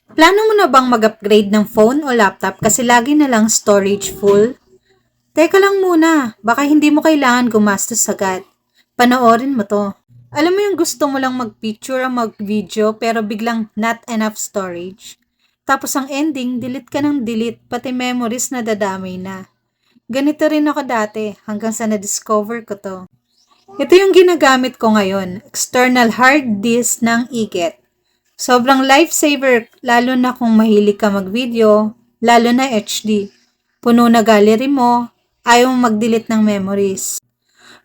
Plano mo na bang mag-upgrade ng phone o laptop kasi lagi na lang storage full? Teka lang muna, baka hindi mo kailangan gumastos agad. Panoorin mo to. Alam mo yung gusto mo lang mag-picture o mag-video pero biglang not enough storage? Tapos ang ending, delete ka ng delete, pati memories na dadamay na. Ganito rin ako dati hanggang sa na-discover ko to. Ito yung ginagamit ko ngayon, external hard disk ng Eget. Sobrang lifesaver lalo na kung mahilig ka mag-video, lalo na HD. Puno na gallery mo, ayaw mong mag-delete ng memories.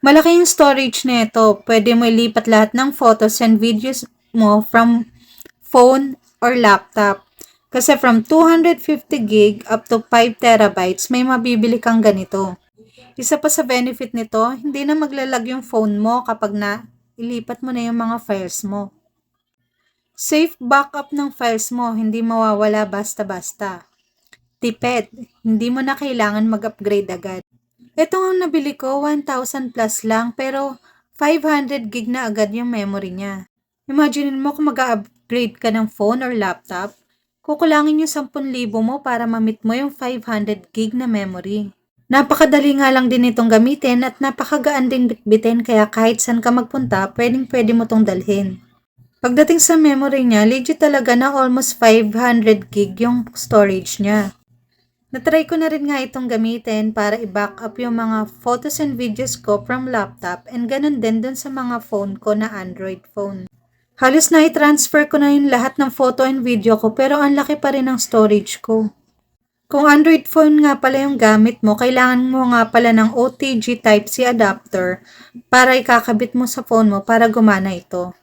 Malaki yung storage nito, pwede mo ilipat lahat ng photos and videos mo from phone or laptop. Kasi from 250 gig up to 5 terabytes, may mabibili kang ganito. Isa pa sa benefit nito, hindi na maglalag yung phone mo kapag ilipat mo na yung mga files mo. Safe backup ng files mo, hindi mawawala basta-basta. Tipid, hindi mo na kailangan mag-upgrade agad. Ito ang nabili ko, 1,000 plus lang, pero 500 gig na agad yung memory niya. Imagine mo kung mag-upgrade ka ng phone or laptop, kukulangin yung 10,000 mo para ma-meet mo yung 500 gig na memory. Napakadali nga lang din itong gamitin at napakagaan din bitbitin kaya kahit saan ka magpunta, pwede mo tong dalhin. Pagdating sa memory niya, legit talaga na almost 500 gig yung storage niya. Natry ko na rin nga itong gamitin para i-backup yung mga photos and videos ko from laptop and ganun din dun sa mga phone ko na Android phone. Halos na i-transfer ko na yung lahat ng photo and video ko pero ang laki pa rin ng storage ko. Kung Android phone nga pala yung gamit mo, kailangan mo nga pala ng OTG Type-C adapter para ikakabit mo sa phone mo para gumana ito.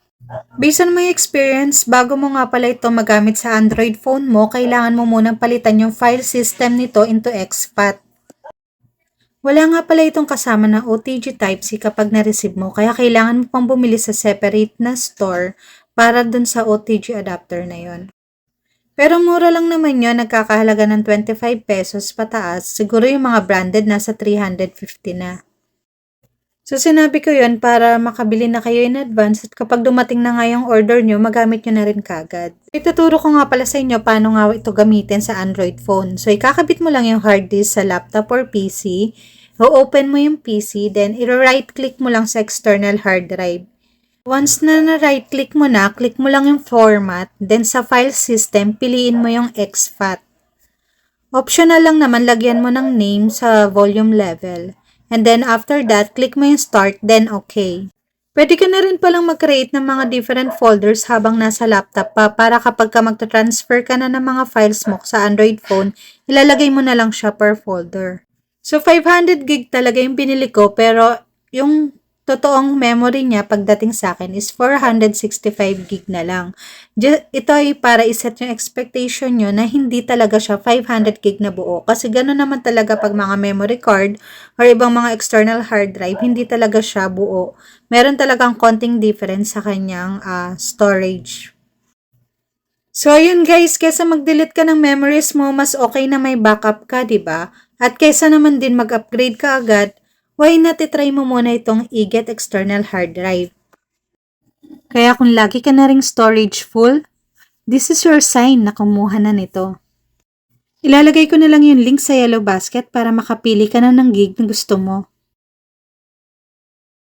Based on my experience, bago mo nga pala ito magamit sa Android phone mo, kailangan mo munang palitan yung file system nito into exFAT. Wala nga pala itong kasama ng OTG Type-C kapag na-receive mo, kaya kailangan mo pang bumili sa separate na store para dun sa OTG adapter na yon. Pero mura lang naman yun, nagkakahalaga ng 25 pesos pataas, siguro yung mga branded nasa 350 na. So, sinabi ko yun para makabili na kayo in advance at kapag dumating na nga yung order nyo, magamit nyo na rin kagad. Ituturo ko nga pala sa inyo paano nga ito gamitin sa Android phone. So, ikakabit mo lang yung hard disk sa laptop or PC. O-open mo yung PC, then i-right click mo lang sa external hard drive. Once na na-right click mo na, click mo lang yung format, then sa file system, piliin mo yung exFAT. Optional lang naman lagyan mo ng name sa volume level. And then after that, click mo yung start, then okay. Pwede ka na rin palang mag-create ng mga different folders habang nasa laptop pa para kapag ka magta-transfer ka na ng mga files mo sa Android phone, ilalagay mo na lang siya per folder. So 500 gig talaga yung binili ko pero yung totoong memory niya pagdating sa akin is 465 gig na lang. Ito ay para iset yung expectation nyo na hindi talaga siya 500 gig na buo. Kasi gano'n naman talaga pag mga memory card or ibang mga external hard drive, hindi talaga siya buo. Meron talagang konting difference sa kanyang storage. So, ayun guys, kesa mag-delete ka ng memories mo, mas okay na may backup ka, di ba? At kesa naman din mag-upgrade ka agad, why not itry mo muna itong Eget external hard drive? Kaya kung lagi ka na ring storage full, this is your sign na kumuha na nito. Ilalagay ko na lang yung link sa yellow basket para makapili ka na ng gig na gusto mo.